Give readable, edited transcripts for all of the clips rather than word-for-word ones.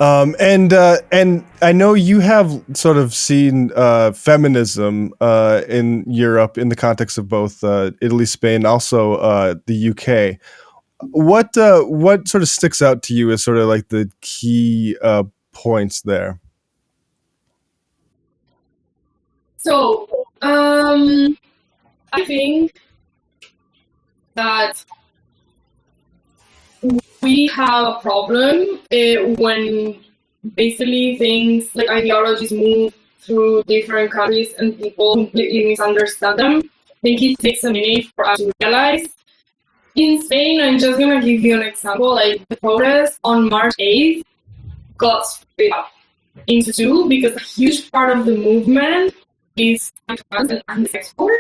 And I know you have sort of seen feminism in Europe in the context of both Italy, Spain, also the UK. What sort of sticks out to you as sort of like the key points there? So, I think that we have a problem when basically things like ideologies move through different countries and people completely misunderstand them. I think it takes a minute for us to realize. In Spain, I'm just going to give you an example, like the protest on March 8th got split up into two because a huge part of the movement is trans and anti-sex work.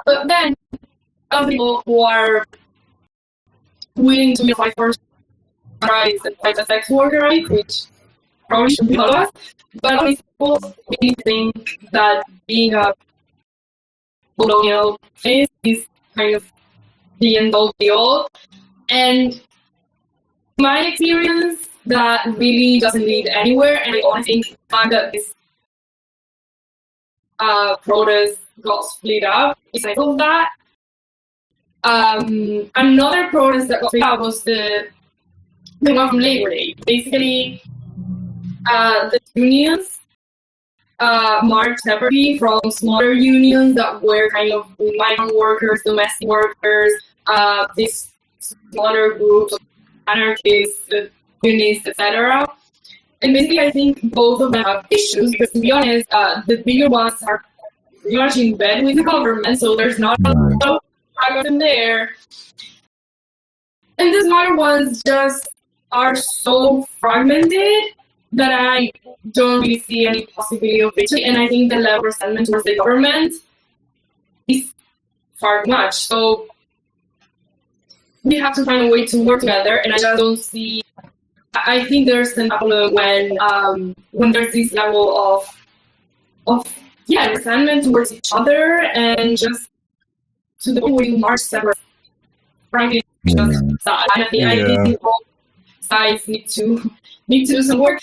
But then other people who are willing to fight for rights and fight for sex worker rights, which probably should be all of us, but other people really think that being a colonial face is kind of the end all be all. And my experience, that really doesn't lead anywhere, and I honestly think the fact that this protest got split up besides of that. Another protest that got split up was the one from Labor Day. Basically, the unions marched separately from smaller unions that were kind of migrant workers, domestic workers, this smaller groups of anarchists, unionists, etc. And basically, I think both of them have issues because, to be honest, the bigger ones are pretty much in bed with the government, so there's not a lot of progress in there. And the smaller ones just are so fragmented that I don't really see any possibility of victory. And I think the level of resentment towards the government is far too much. So we have to find a way to work together, and I just don't see. I think there's a problem when there's this level of resentment towards each other, and just to the point where you march separate. Frankly, just sad. I think both sides need to do some work.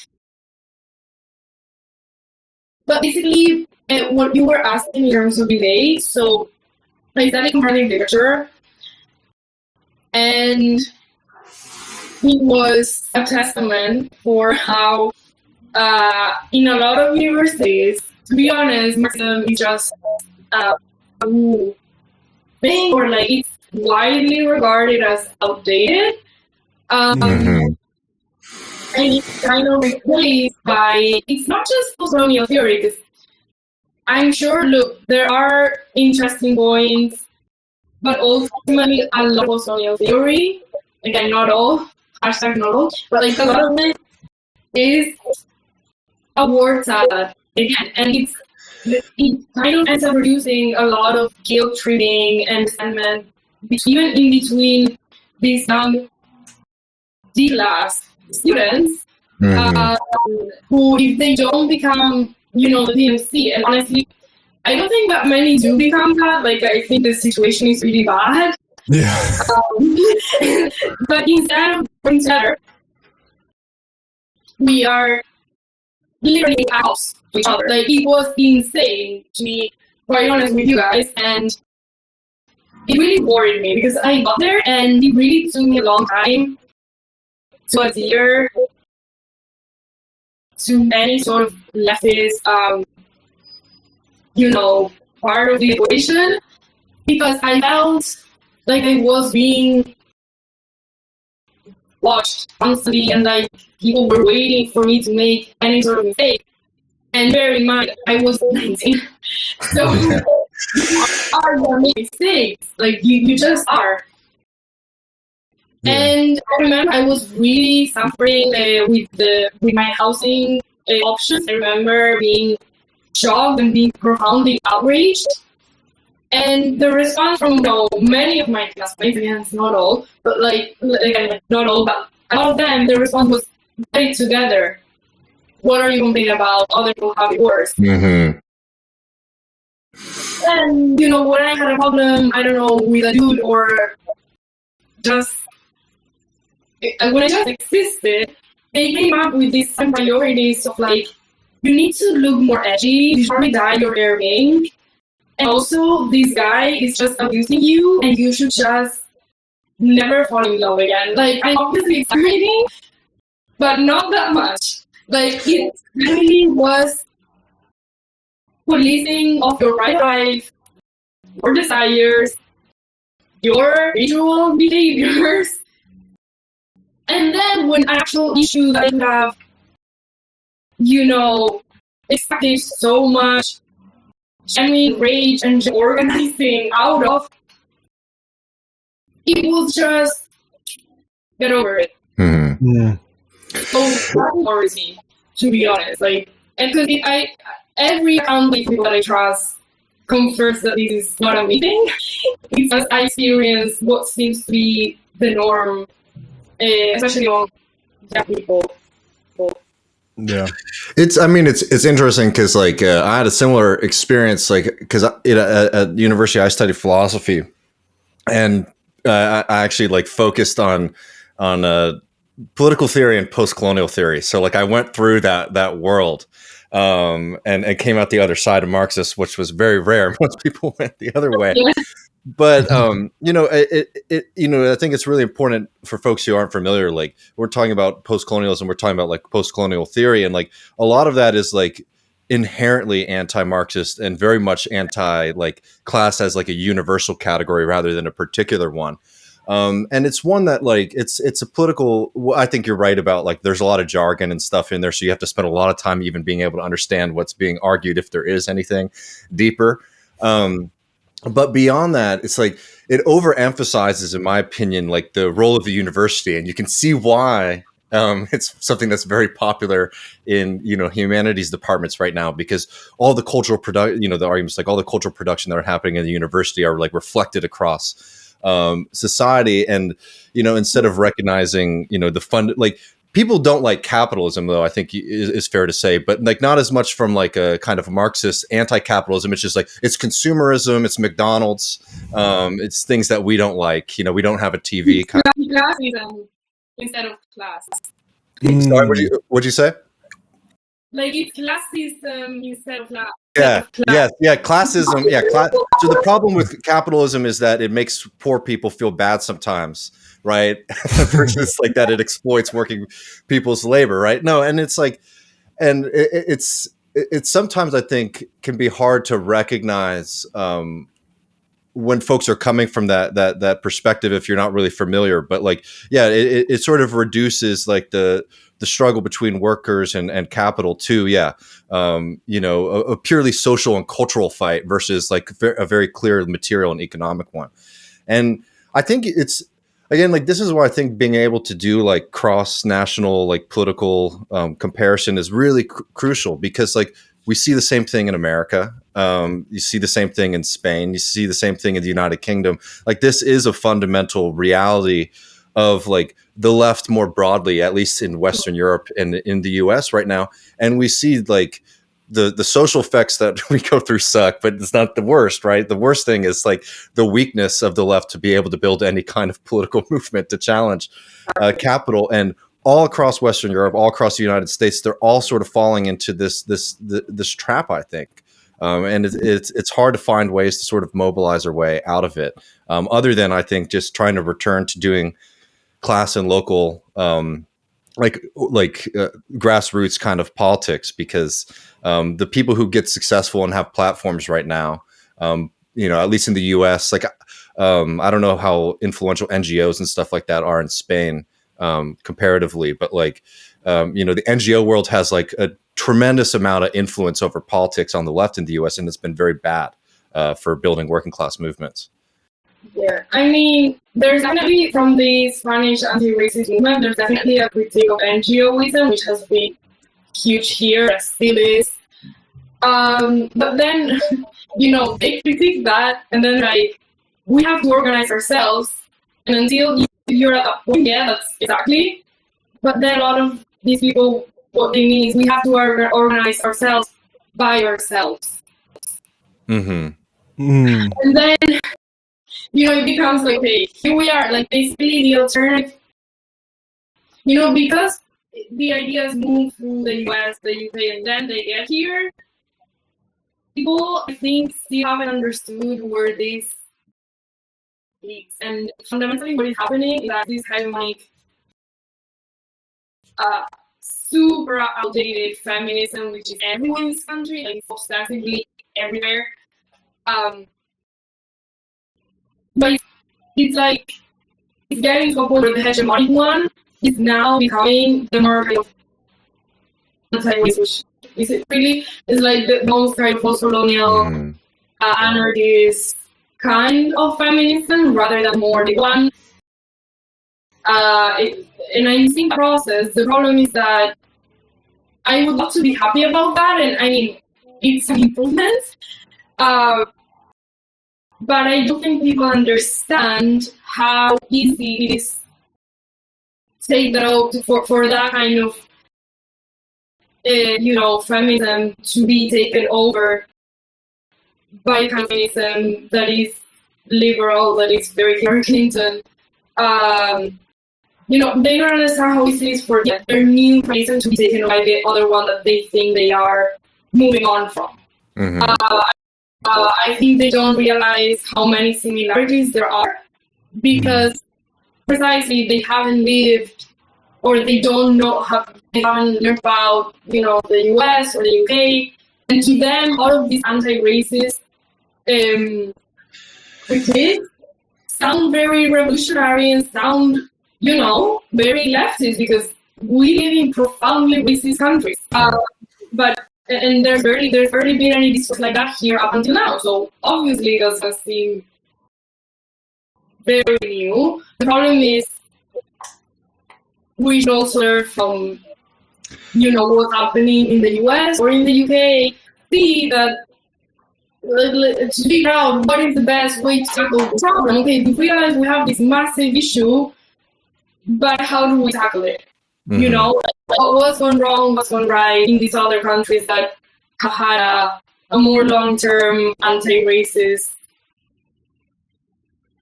But basically, what you were asking in terms of debate, so I studied comparative literature, and it was a testament for how, in a lot of universities, to be honest, Marxism is just a thing, or like it's widely regarded as outdated. And it's kind of replaced by, it's not just post-colonial theory, because I'm sure, look, there are interesting points, but ultimately a lot of post-colonial theory, again, not all, hashtag not all, but like a lot of it is a word salad, again, and it kind of ends up producing a lot of guilt tripping and resentment, even in between these young D-class students, who, if they don't become, the PMC, and honestly, I don't think that many do become that. Like, I think the situation is really bad. Yeah. But instead of working together, we are literally out to each other. Like, it was insane to be quite honest with you guys, and it really worried me because I got there and it really took me a long time to adhere to any sort of leftist, part of the equation, because I felt like I was being watched constantly, and like people were waiting for me to make any sort of mistake. And bear in mind, I was 19, so you are going to make mistakes. Like you just are. Yeah. And I remember I was really suffering with my housing options. I remember being shocked and being profoundly outraged. And the response from many of my classmates, again, not all, but not all, but a lot of them, the response was, get it together. What are you complaining about? Other people have it worse. Mm-hmm. And, when I had a problem, I don't know, with a dude or just, when I just existed, they came up with these priorities of like, you need to look more edgy before we die your hair pink. And also, this guy is just abusing you, and you should just never fall in love again. Like, I obviously exaggerating, but not that much. Like, it really was policing of your private life, your desires, your ritual behaviors. And then when actual issue that you have, you know, expected so much genuine rage and organizing out of, it will just get over it. Mm. So that worries me, to be honest. Like, and because every account that I trust confirms that this is not a meeting, because I experience what seems to be the norm, especially among young people. Yeah, it's interesting because like I had a similar experience, like because at university I studied philosophy, and I actually like focused on political theory and post-colonial theory. So like I went through that world, and came out the other side of Marxist, which was very rare. Most people went the other way. Yeah. But you know, I think it's really important for folks who aren't familiar. Like we're talking about post-colonialism, we're talking about like post-colonial theory, and like a lot of that is like inherently anti-Marxist and very much anti like class as like a universal category rather than a particular one. And it's one that like it's a political. I think you're right about like there's a lot of jargon and stuff in there, so you have to spend a lot of time even being able to understand what's being argued if there is anything deeper. But beyond that, it's like it overemphasizes, in my opinion, like the role of the university, and you can see why it's something that's very popular in humanities departments right now, because all the cultural production, the arguments like all the cultural production that are happening in the university are like reflected across society, and instead of recognizing the fund like. People don't like capitalism, though, I think is fair to say, but like not as much from like a kind of Marxist anti-capitalism. It's just like it's consumerism, it's McDonald's, it's things that we don't like. We don't have a TV. Classism instead of class. Sorry, what'd you say? Like it's classism instead of class. Yeah, classism. Yeah, so the problem with capitalism is that it makes poor people feel bad sometimes, right? Versus like that it exploits working people's labor, right? No, and it's like, and it's sometimes I think can be hard to recognize when folks are coming from that perspective if you're not really familiar. But like, yeah, it sort of reduces like the struggle between workers and capital to, a purely social and cultural fight versus like a very clear material and economic one. And I think it's, again, like this is why I think being able to do like cross-national like political comparison is really crucial, because like we see the same thing in America. You see the same thing in Spain. You see the same thing in the United Kingdom. Like this is a fundamental reality of like the left more broadly, at least in Western Europe and in the US right now. And we see like the social effects that we go through suck, but it's not the worst, right? The worst thing is like the weakness of the left to be able to build any kind of political movement to challenge capital. And all across Western Europe, all across the United States, they're all sort of falling into this trap, I think. And it's hard to find ways to sort of mobilize our way out of it, other than I think just trying to return to doing class and local, grassroots kind of politics, because the people who get successful and have platforms right now, at least in the U.S., like I don't know how influential NGOs and stuff like that are in Spain comparatively, but like the NGO world has like a tremendous amount of influence over politics on the left in the U.S., and it's been very bad for building working class movements. Yeah, I mean, there's definitely, from the Spanish anti-racist movement, there's definitely a critique of NGOism, which has been huge here, and still is. But then, they critique that, and then like, we have to organize ourselves, and until you're at that point, yeah, that's exactly. But then a lot of these people, what they mean is we have to organize ourselves by ourselves. Mm-hmm. Mm. And then, it becomes like, okay, here we are, like basically the alternative, because the ideas move through the US, the UK, and then they get here, people, I think, still haven't understood where this leads. And fundamentally, what is happening is that this hegemonic, super outdated feminism, which is everywhere in this country, like ostensibly everywhere. But it's like it's getting to a point where the hegemonic one is now becoming the more kind of anti-racist. Is it really? It's like the most kind of post-colonial, anarchist kind of feminism rather than more the one. And I think the process. The problem is that I would love to be happy about that, and I mean it's an improvement. But I don't think people understand how easy it is to take the road for that kind of, feminism to be taken over by feminism that is liberal, that is very Hillary Clinton. They don't understand how easy it is for their new feminism to be taken by the other one that they think they are moving on from. Mm-hmm. I think they don't realize how many similarities there are because precisely they haven't lived or they don't know they haven't learned about the US or the UK, and to them all of these anti-racist critiques sound very revolutionary and sound very leftist because we live in profoundly racist countries. And there's barely been any discourse like that here up until now. So obviously it doesn't seem very new. The problem is we should also learn from what's happening in the US or in the UK, see that to figure out what is the best way to tackle the problem. Okay, we realize we have this massive issue, but how do we tackle it? Mm-hmm. What's gone wrong, what's gone right in these other countries that have had a more long-term anti-racist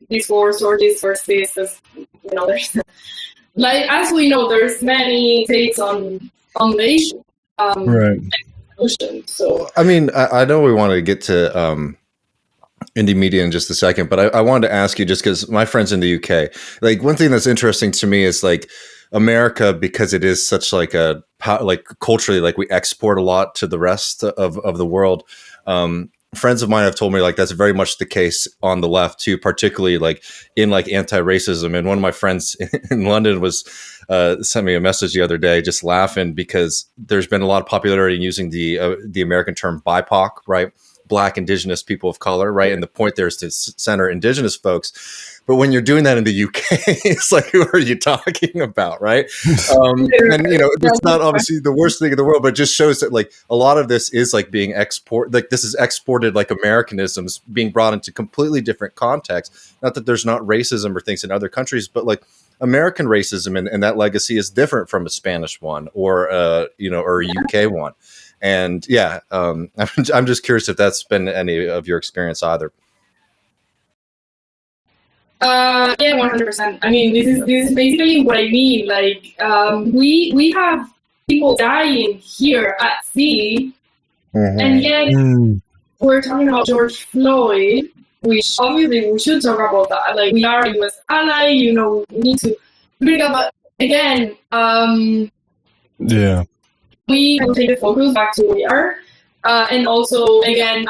discourse or discourses. There's as we know, there's many takes on the issue. Right. So I mean, I know we want to get to indie media in just a second, but I wanted to ask you, just because my friends in the UK, like one thing that's interesting to me is like America, because it is such like culturally, like we export a lot to the rest of the world. Friends of mine have told me like that's very much the case on the left too, particularly like in like anti-racism. And one of my friends in London was sent me a message the other day, just laughing because there's been a lot of popularity in using the American term BIPOC, right? Black, Indigenous, people of color, right? And the point there is to center Indigenous folks. But when you're doing that in the UK, it's like, who are you talking about, right? And it's not obviously the worst thing in the world, but it just shows that like a lot of this is like being this is exported like Americanisms being brought into completely different contexts. Not that there's not racism or things in other countries, but like American racism and that legacy is different from a Spanish one or or a UK one. And I'm just curious if that's been any of your experience either. 100%. I mean, this is basically what I mean. Like, we have people dying here at sea, and yet we're talking about George Floyd, which obviously we should talk about that. Like, we are a U.S. ally, we need to bring up. But again, we can take the focus back to where we are, and also again,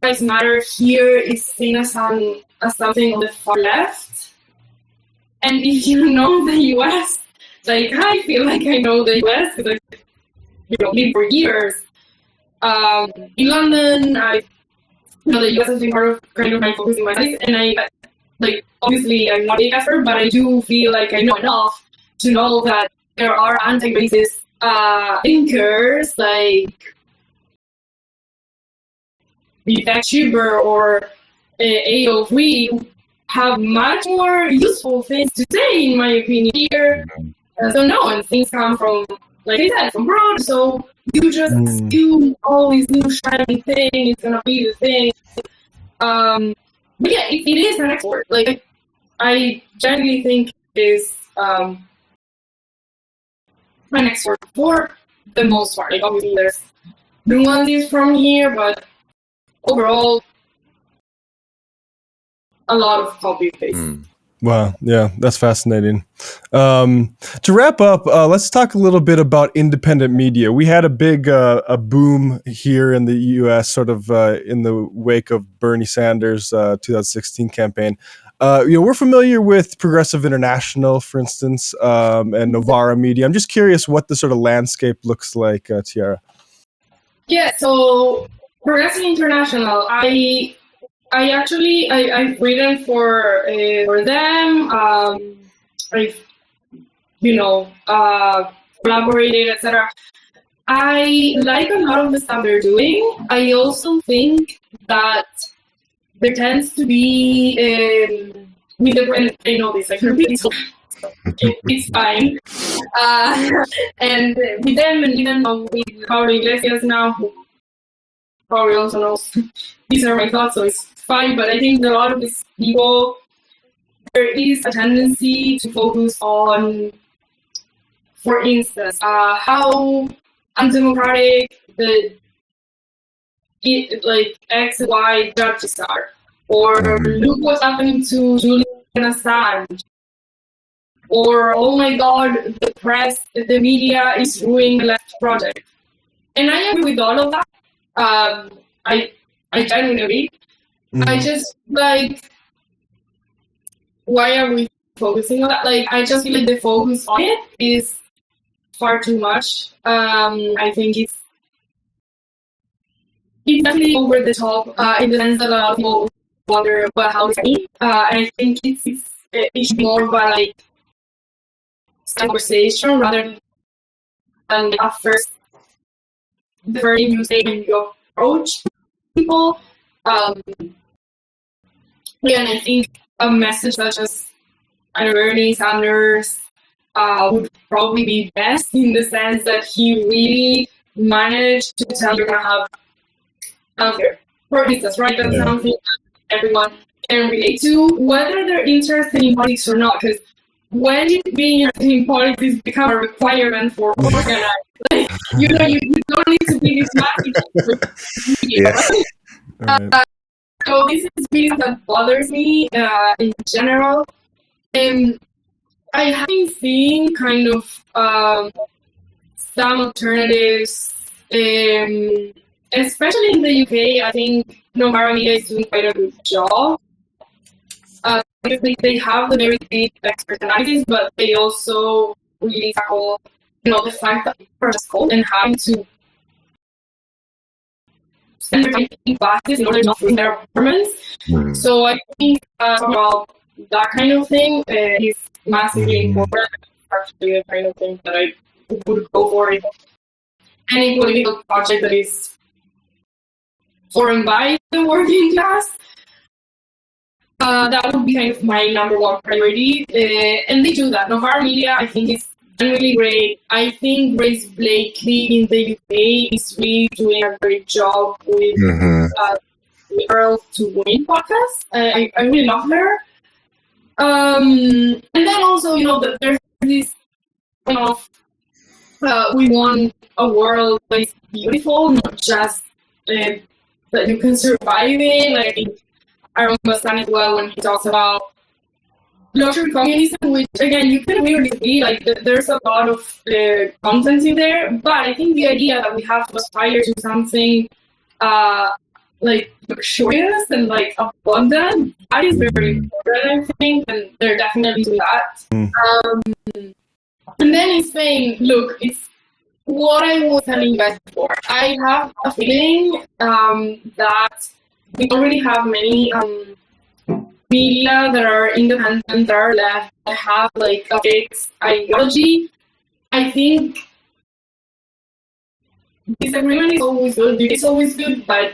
Lives Matter here is seen as something on the far left. And if you know the US, like I feel like I know the US because I lived for years in London. The US has been part of kind of my focus in my life, and I obviously I'm not a expert, but I do feel like I know enough to know that there are anti-racist thinkers like Vivek Shiver or A.O. Reed have much more useful things to say, in my opinion, here. And things come from, like I said, from abroad, so you just assume all these new shiny thing is gonna be the thing. But yeah, it is an export. Like, I genuinely think it is right next door for the most part. Like obviously there's nuances from here, but overall a lot of copy paste. Wow, yeah, that's fascinating. To wrap up, let's talk a little bit about independent media. We had a big a boom here in the U.S., sort of in the wake of Bernie Sanders' 2016 campaign. We're familiar with Progressive International, for instance, and Novara Media. I'm just curious what the sort of landscape looks like, Tiare. Yeah, so Progressive International, I've written for them. I've collaborated, etc. I like a lot of the stuff they're doing. I also think that there tends to be with the I know this like it's fine. And with them and even with Paulo Iglesias now, who probably also knows these are my thoughts, so it's fine. But I think that a lot of these people, there is a tendency to focus on, for instance, how undemocratic the X and Y judges are, or look what's happening to Julian Assange, or oh my God, the press, the media is ruining the left project. And I agree with all of that. I genuinely agree. I just why are we focusing on that? Like, I just feel like the focus on it is far too much. I think it's definitely over the top in the sense that a lot of people wonder, well, how is it? I think it should be more of a conversation rather than at first the very you say when you approach people. And I think a message such as Bernie Sanders would probably be best in the sense that he really managed to tell you're going to have healthcare. For instance, right? That's something that everyone can relate to, whether they're interested in politics or not. Because when being interested in politics becomes a requirement for organizing, you don't need to be this massive media, right? So this is really that bothers me in general. I have been seeing kind of some alternatives, especially in the UK. I think Mora is doing quite a good job. They have the very deep expert analysis, but they also really tackle, the fact that people are just cold and having to spend their time in classes in order not to their performance. So I think about that kind of thing is massively important. Actually, the kind of thing that I would go for if any political project that is formed by the working class. That would be kind of my number one priority. And they do that. Novara Media, I think, is really great. I think Grace Blakely in the UK is really doing a great job with the Earl to Win podcast. I really love her. And then also, there's this kind of we want a world that is beautiful, not just that you can survive in. I think I understand it well when he talks about luxury communism, which again you can really see there's a lot of content in there, but I think the idea that we have to aspire to something luxurious and abundant, that is very important, I think, and they're definitely doing that. And then in Spain, look, it's what I was telling you guys before. I have a feeling that we don't really have many media that are independent, that are left, that have a fixed ideology. I think disagreement is always good. It's always good, but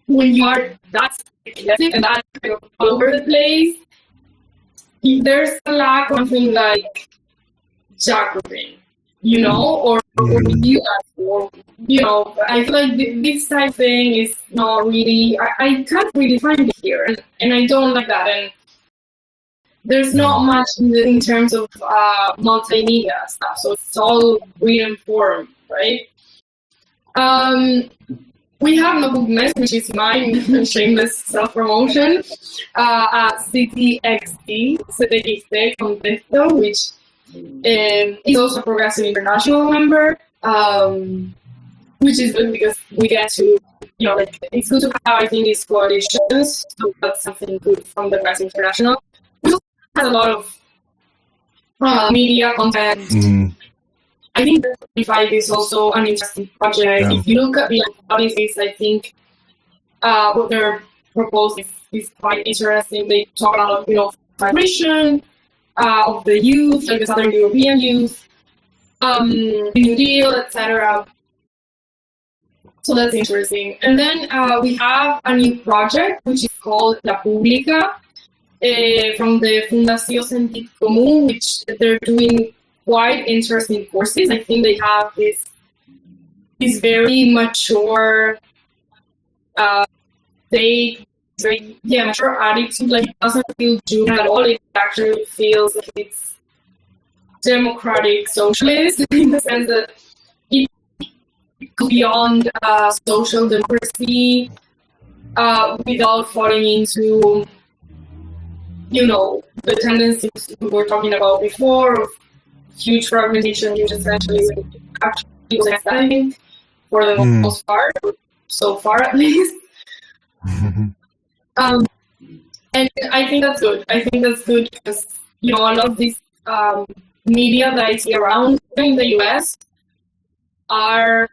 when you are that speculative and that kind of all over the place, if there's a lack of something like Jacobin, or US, or I feel like this type of thing is not really. I can't really find it here, and I don't like that. And there's not much in terms of multimedia stuff, so it's all written form, right? We have Notebook Mess, which is mine, shameless self-promotion, at CTXT Contexto, which is also a Progressive International member, which is good because we get to, like, it's good to have, I think, these coalitions, so that's something good from the Progressive International. We also have a lot of media content. Mm-hmm. I think 35 is also an interesting project. Yeah. If you look at the policies, I think what they're proposing is quite interesting. They talk about, migration of the youth, like the Southern European youth, New Deal, etc. So that's interesting. And then we have a new project which is called La Pública from the Fundación Sentit Común, which they're doing quite interesting courses. I think they have this very mature mature attitude. Like, it doesn't feel juvenile at all. It actually feels like it's democratic socialist in the sense that it goes beyond social democracy without falling into, the tendencies we were talking about before of huge fragmentation, huge essentialism. Actually, I think, for the most part, so far at least. And I think that's good. I think that's good because, a lot of these media that I see around in the US are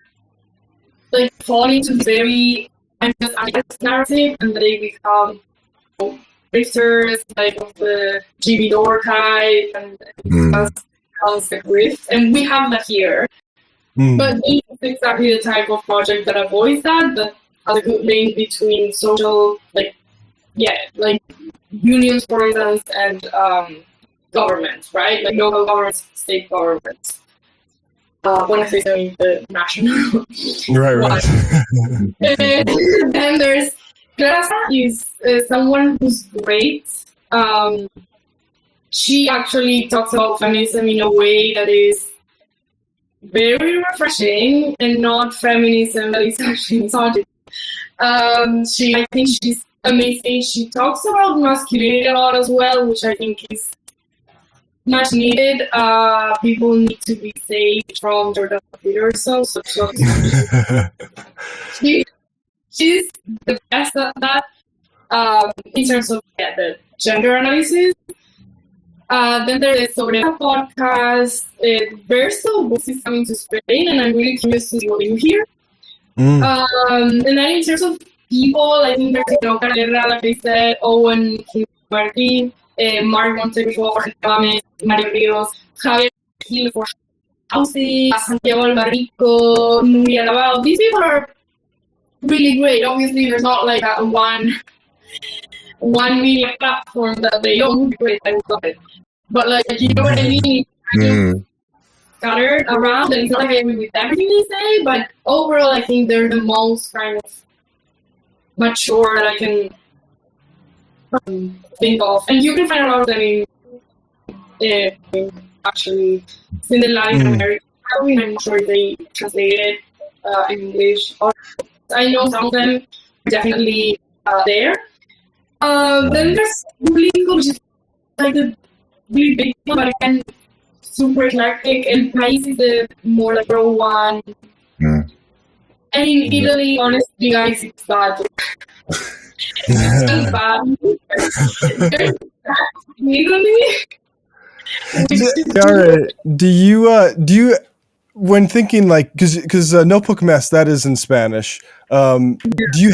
like falling into very anti-Semitic narrative, and they become grifters, like of the GB door type, and concept grift, and we have that here. But it's exactly the type of project that avoids that has a good link between social, like unions, for instance, and governments, right? Like local governments, state governments. When I say so, the national. Right. And then there's Clara is someone who's great. She actually talks about feminism in a way that is very refreshing and not feminism that is actually misogyny. I think she's amazing. She talks about masculinity a lot as well, which I think is much needed. People need to be saved from Jordan Peterson. So she's the best at that in terms of the gender analysis. Then there is Sobrera podcast. Verso Books is coming to Spain, and I'm really curious to see what you hear. And then in terms of people, I think there's Carrera, like I said, Owen Martin, Mark Montero, Mario Rios, Javier Gil for Housing, Santiago Albarrico, Nuria Lavado. These people are really great. Obviously, there's not like a one media platform that they own. Great, I love it. But you know what I mean? Scattered around, and it's not like I agree with everything they say, but overall, I think they're the most kind of mature that I can think of. And you can find a lot of them in actually, it's in the Latin American. I'm not sure if they translated in English. I know some of them are definitely there. Then there's Publico, which is like the really big one, but again, super eclectic, and País is the more like pro one. And in Italy, honestly, guys, it's bad. It's bad. In Italy. Tiare, do you when thinking because Notebook Mess, that is in Spanish, do you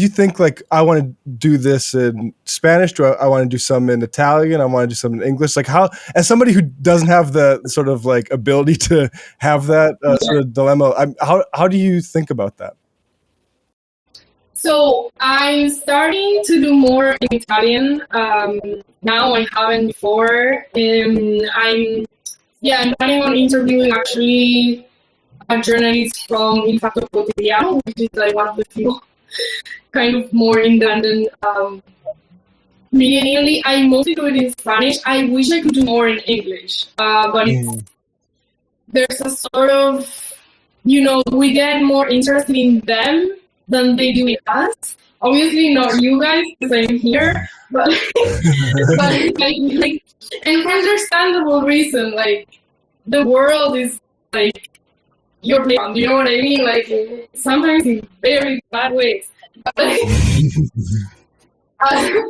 think I want to do this in Spanish? Do I want to do some in Italian? I want to do some in English? Like, how, as somebody who doesn't have the sort of ability to have that sort of dilemma, how do you think about that? So I'm starting to do more in Italian now. I haven't before. I'm planning on interviewing actually a journalist from Il Fatto Quotidiano, which is one of the few kind of more independent Mainly, I mostly do it in Spanish. I wish I could do more in English, but there's a sort of, we get more interested in them than they do in us. Obviously, not you guys, because I'm here, but, like, and for understandable reason, like, the world is like your playground. You know what I mean? Like, sometimes in very bad ways. But, like,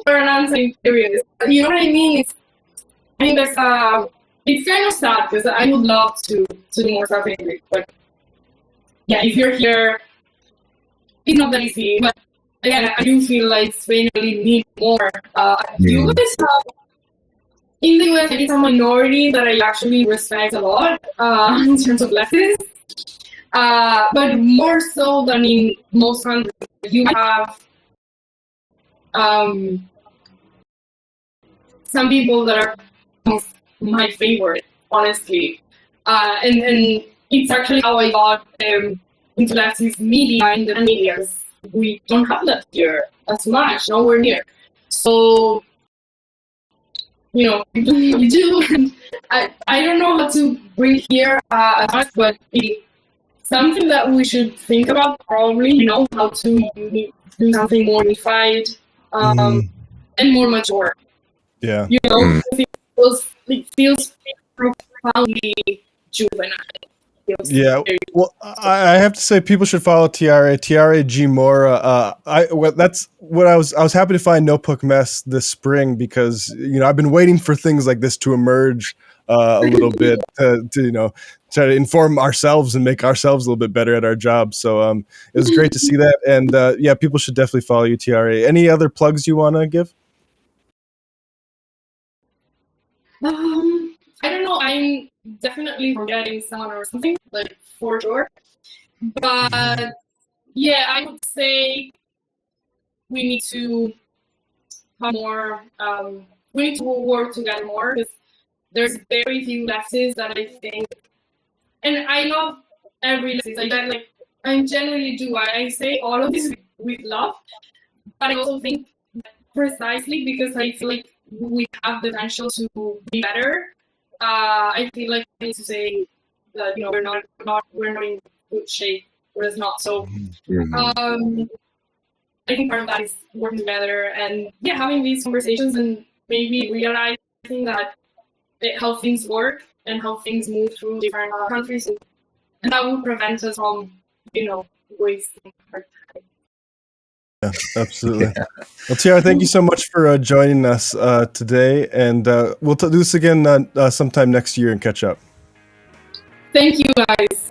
for an answer, I'm curious. You know what I mean? I think it's kind of sad because I would love to do more stuff in English, but yeah, if you're here, it's not that easy. But again, I do feel like Spain really needs more. You guys have, in the US, it's a minority that I actually respect a lot in terms of leftists, but more so than in most countries. You have some people that are my favorite, honestly, and it's actually how I got into leftist media and the media. We don't have that here as much, nowhere near. So, we do. I don't know how to bring here as much, but it's something that we should think about probably, how to do something more unified and more mature. Yeah. It feels profoundly juvenile. Yeah, well, I have to say people should follow Tiare Mora. That's what I was happy to find Notebook Mess this spring because I've been waiting for things like this to emerge a little bit to try to inform ourselves and make ourselves a little bit better at our jobs. So it was great to see that, and yeah, people should definitely follow you, Tiare. Any other plugs you want to give? I don't know. I'm definitely forgetting someone or something, like, for sure. But yeah, I would say we need to have more. We need to work together more because there's very few leftists that I think, and I love every leftist. I genuinely do. I say all of this with love, but I also think that precisely because I feel like we have the potential to be better. I feel like I need to say that we're not in good shape. We're not. So I think part of that is working together and having these conversations and maybe realizing that how things work and how things move through different countries and that will prevent us from wasting our time. Yeah, absolutely. Well, Tiare, thank you so much for joining us today, and we'll do this again sometime next year and catch up. Thank you, guys.